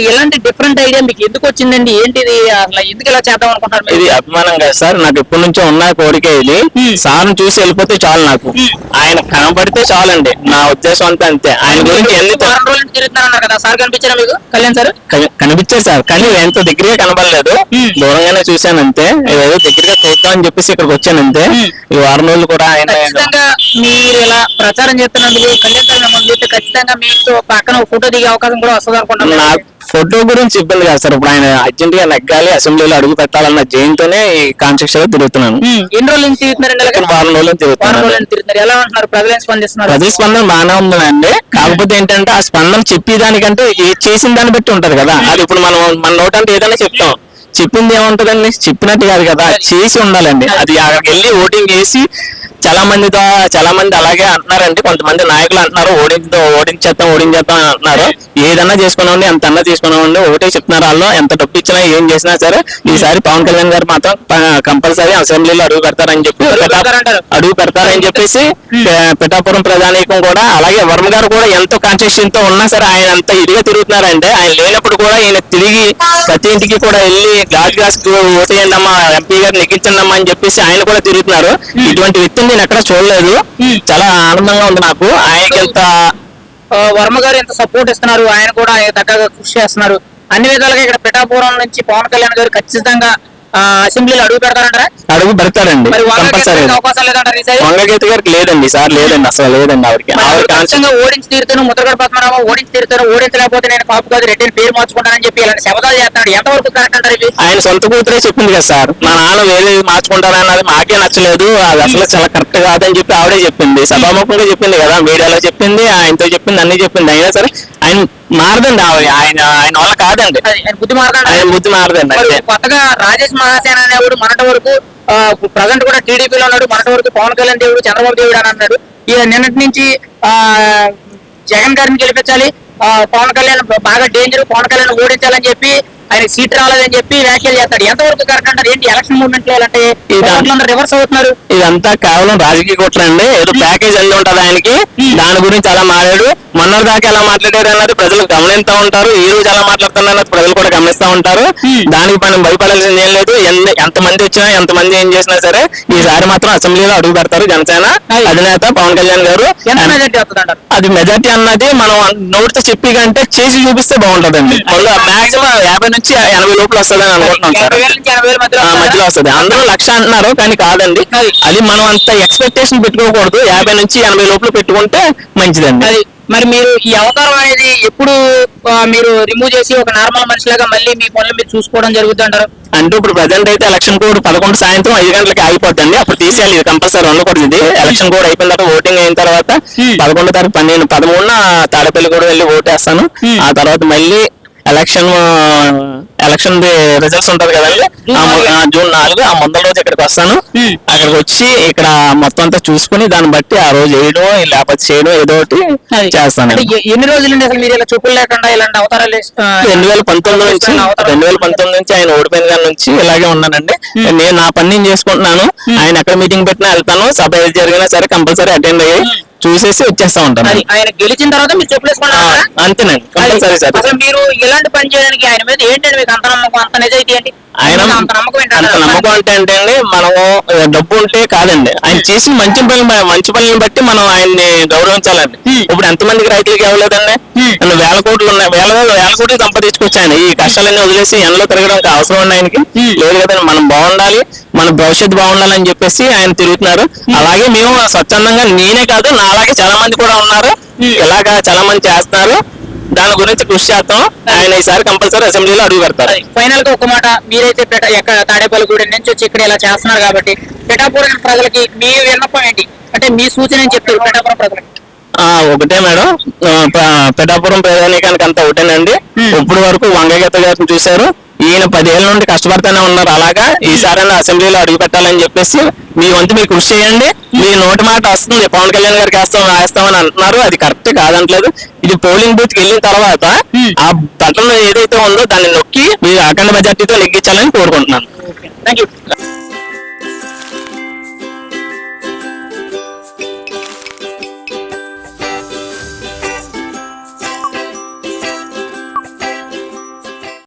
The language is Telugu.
ఎలాంటి డిఫరెంట్ ఐడియా మీకు ఎందుకు వచ్చిందండి? ఏంటిది అసలు ఎందుకు ఇలా చేద్దాం అనుకుంటారు? ఇది అభిమానం కదా సార్, నాకు ఎప్పటి నుంచో ఉన్న కోరిక ఇది. సార్ని చూసి వెళ్ళిపోతే చాలు, నాకు ఆయన కనబడితే చాలండి, నా ఉద్దేశం అంతా అంతే. ఆయన గురించి ఎన్ని రోజులు తిరుగుతున్నారు కదా, సార్ కనిపించారా మీకు? కళ్యాణ్ సార్ కనిపించారు సార్, కానీ ఎంత దగ్గరగా కనబడలేదు, దూరంగానే చూశాను అంతే. ఏదో దగ్గరగా చూద్దాం అని చెప్పేసి ఇక్కడికి వచ్చాను అంతే. ఈ వారం రోజులు కూడా ఆయన మీరు ఇలా ప్రచారం చేస్తున్నందుకు కళ్యాణ్ సార్ మిమ్మల్ని చూస్తే ఖచ్చితంగా మీతో పక్కన ఫోటో దిగే అవకాశం కూడా వస్తుంది అనుకుంటున్నాను. నాకు ఫోటో గురించి ఇబ్బంది కాదు సార్, ఇప్పుడు ఆయన అర్జెంట్ గా నెగ్గాలి, అసెంబ్లీలో అడుగు పెట్టాలన్న జయంతోనే ఈ కాన్స్టిట్యూషన్ లో తిరుగుతున్నాను. ఎన్ని రోజుల నుంచి తిరుగుతున్నారు? వారం రోజులు తిరుగుతున్నారు. ఎలా ఉంటున్నారు? ప్రజలు స్పందిస్తున్నారు? ప్రజల స్పందన బాగానే ఉందండి. కాకపోతే ఏంటంటే ఆ స్పందన చెప్పేదానికంటే చేసిన దాన్ని బట్టి ఉంటది కదా. అది ఇప్పుడు మనం మన నోటంటే ఏదైనా చెప్తాం, చెప్పింది ఏముంటదండి, చెప్పినట్టు కాదు కదా, చేసి ఉండాలండి. అది అక్కడికి వెళ్ళి ఓటింగ్ చేసి చాలా మంది అలాగే అంటున్నారండి. కొంతమంది నాయకులు అంటున్నారు ఓడించేద్దాం అంటున్నారు. ఏదన్నా చేసుకున్నామండి, ఎంత అన్నా తీసుకున్నామండి, ఒకటే చెప్తున్నారు వాళ్ళు. ఎంత డబ్బు ఇచ్చినా ఏం చేసినా సరే ఈసారి పవన్ కళ్యాణ్ గారు మాత్రం కంపల్సరీ అసెంబ్లీలో అడుగు పెడతారని చెప్పేసి పిఠాపురం ప్రజానీకం కూడా అలాగే వర్మ గారు కూడా ఎంతో కాన్స్టిట్యూషన్ తో ఉన్నా సరే ఆయన అంత ఇదిగా తిరుగుతున్నారంటే, ఆయన లేనప్పుడు కూడా ఈయన తిరిగి ప్రతి ఇంటికి కూడా వెళ్ళి గ్లాస్ ఓటేయండమ్మా, ఎంపీ గారు నెగ్గించండమ్మా అని చెప్పేసి ఆయన కూడా తిరుగుతున్నారు. ఇటువంటి వ్యక్తిని నేను ఎక్కడ చూడలేదు. చాలా ఆనందంగా ఉంది నాకు. ఆయనకి ఎంత వర్మ గారు ఎంత సపోర్ట్ ఇస్తున్నారు, ఆయన కూడా తగ్గగా కృషి చేస్తున్నారు. అన్ని విధాలుగా ఇక్కడ పిఠాపురం నుంచి పవన్ కళ్యాణ్ గారు ఖచ్చితంగా అసెంబ్లీలో అడుగు పెడతారంటారా? అడుగు పెడతారండి కంపల్సరీ. వంగగీత గారికి లేదండి సార్, లేదండి అసలు లేదండి. ఆవిడకి ఓడించి తీరుతాను, ముద్రగడ పద్మనాభం ఓడించి తీరుతాను, ఓడించలేకపోతే నేను కాపు కాదు రెడ్డిని పేరు మార్చుకుంటానని చెప్పి ఇలాంటి శబ్దాలు చేస్తున్నాడు. ఎంతవరకు కరెక్ట్ అంటారు ఇది? ఆయన సొంత కూతురే చెప్పింది కదా సార్, మా నాన్న వేరే మార్చుకుంటానన్నది మాకే నచ్చలేదు, అది అసలు చాలా కరెక్ట్ కాదని చెప్పి ఆవిడే చెప్పింది, సభాముఖంగా చెప్పింది కదా, మీడియాలో చెప్పింది, ఆయనతో చెప్పింది, అన్ని చెప్పింది. అయినా సరే ఆయన మారదండి, ఆయన వల్ల కాదండి, బుద్ధి మారదండి, ఆయన బుద్ధి మారదండి. కొత్తగా రాజేష్ మహాసేన అనేవాడు మొన్నటి వరకు ప్రజెంట్ కూడా టీడీపీలో ఉన్నాడు, మొన్నటి వరకు పవన్ కళ్యాణ్ దేవుడు, చంద్రబాబు దేవుడు అని అన్నాడు. ఈ నిన్నటి నుంచి జగన్ గారిని గెలిపించాలి, పవన్ కళ్యాణ్ బాగా డేంజర్, పవన్ కళ్యాణ్ ఓడించాలని చెప్పి ఆయన సీట్ రాలేదని చెప్పి వ్యాఖ్యలు చేస్తాడు. ఎంతవరకు కరెక్ట్ అంటారు? ఏంటి ఎలక్షన్ మూవ్మెంట్ లో అంటే రివర్స్ అవుతున్నారు? ఇదంతా కేవలం రాజకీయ కుట్రండి. ఏదో ప్యాకేజ్ అన్ని ఉంటది ఆయనకి, దాని గురించి అలా మాట్లాడు. మొన్న దాకా ఎలా మాట్లాడారు అన్నది ప్రజలు గమనిస్తూ ఉంటారు, ఈ రోజు ఎలా మాట్లాడుతున్నారు ప్రజలు కూడా గమనిస్తూ ఉంటారు. దానికి మనం భయపడాల్సింది ఏం లేదు. ఎంతమంది వచ్చినా ఎంతమంది ఏం చేసినా సరే ఈసారి మాత్రం అసెంబ్లీలో అడుగు పెడతారు జనసేన అధినేత పవన్ కళ్యాణ్ గారు. అది మెజార్టీ అన్నది మనం నోటితో చెప్పి కంటే చేసి చూపిస్తే బాగుంటదండి. మాక్సిమం 50 నుంచి 80 లోపల వస్తుందని అనుకుంటున్నాం సార్, మధ్యలో వస్తుంది. అందరూ 1,00,000 అంటున్నారు కానీ కాదండి, అది మనం అంత ఎక్స్పెక్టేషన్ పెట్టుకోకూడదు. 50 నుంచి 80 లోపల పెట్టుకుంటే మంచిదండి. మరి మీరు ఈ అవతారం అనేది ఎప్పుడు మీరు రిమూవ్ చేసి ఒక నార్మల్ మనిషిలాగా మళ్ళీ మీ పనులు మీరు చూసుకోవడం జరుగుతుంది అంటారు? అంటే ఇప్పుడు ప్రజెంట్ అయితే ఎలక్షన్ కోడ్ 11 సాయంత్రం 5 గంటలకి అయిపోద్దండి, అప్పుడు తీసేయాలి. ఇది కంపల్సరీ ఉండకూడదు. ఇది ఎలక్షన్ కోడ్ అయిపోయిన తర్వాత ఓటింగ్ అయిన తర్వాత 11 తారీఖు 13న తాడేపల్లి కూడా వెళ్ళి ఓటేస్తాను. ఆ తర్వాత మళ్ళీ ఎలక్షన్ రిజల్ట్స్ ఉంటది కదండి, జూన్ 4 ఆ ముందల రోజు ఇక్కడికి వస్తాను. అక్కడికి వచ్చి ఇక్కడ మొత్తం అంతా చూసుకుని దాన్ని బట్టి ఆ రోజు వేయడం లేకపోతే చేయడం ఏదో ఒకటి చేస్తాను. ఎన్ని రోజులు అసలు మీరు ఇలా చూపులు లేకుండా ఇలాంటి అవతారాలు? 2019 నుంచి ఆయన ఓడిపోయిన దాని నుంచి ఇలాగే ఉన్నానండి. నేను నా పని నేను చేసుకుంటున్నాను. ఆయన ఎక్కడ మీటింగ్ పెట్టినా వెళ్తాను, సభ ఏది జరిగినా సరే కంపల్సరీ అటెండ్ అయ్యి చూసేసి వచ్చేస్తా ఉంటాను. ఆయన గెలిచిన తర్వాత మీరు చెప్పులేసుకుంటారా? అంతేనండి, కంపల్సరీ సార్. అసలు మీరు ఇలాంటి పని చేయడానికి ఆయన మీద ఏంటండి మీకు అంత నమ్మకం, అంత నిజాయితీ ఏంటి? ఆయన అంత నమ్మకం అంటే అండి, మనము డబ్బు ఉంటే కాదండి, ఆయన చేసిన మంచి పనులను బట్టి మనం ఆయన్ని గౌరవించాలండి. ఇప్పుడు ఎంతమందికి రైతులకి ఇవ్వలేదండి, వేల కోట్లు ఉన్నాయి, వేల కోట్లు సంపాదించుకోవచ్చు ఆయన. ఈ కష్టాలన్నీ వదిలేసి ఎండలో తిరగడానికి అవసరం ఉంది ఆయనకి లేదు కదండి. మనం బాగుండాలి, మన భవిష్యత్తు బాగుండాలని చెప్పేసి ఆయన తిరుగుతున్నారు. అలాగే మేము స్వచ్ఛందంగా, నేనే కాదు నా అలాగే చాలా మంది కూడా ఉన్నారు, ఇలాగా చాలా మంది చేస్తున్నారు. దాని గురించి కృషి చేస్తాం. ఆయన ఈసారి కంపల్సరీ అసెంబ్లీలో అడుగు పెడతారు. ఫైనల్ గా ఒక మాట, మీరైతే తాడేపల్లి గూడెం నుంచి వచ్చి ఇక్కడ ఇలా చేస్తున్నారు కాబట్టి పిఠాపురం ప్రజలకి మీ విన్నపం ఏంటి, అంటే మీ సూచన ఏం చెప్తారు పిఠాపురం ప్రజలకి? ఒకటే మేడం, పిఠాపురం ప్రజానీకానికి అంతా ఒకటేనండి. ఇప్పుడు వరకు వంగగీత గారిని చూశారు, ఈయన 10 ఏళ్ళ నుండి కష్టపడుతూనే ఉన్నారు. అలాగా ఈసారైనా అసెంబ్లీలో అడుగు పెట్టాలని చెప్పేసి మీ వంతు మీరు కృషి చేయండి. మీ నోటి మాట వస్తుంది, పవన్ కళ్యాణ్ గారికి వేస్తామని అంటున్నారు, అది కరెక్ట్ కాదంటలేదు. ఇది పోలింగ్ బూత్ కి వెళ్ళిన తర్వాత ఆ బటన్ ఏదైతే ఉందో దాన్ని నొక్కి మీరు అఖండ మెజార్టీతో నెగ్గించాలని కోరుకుంటున్నాను. Thank you.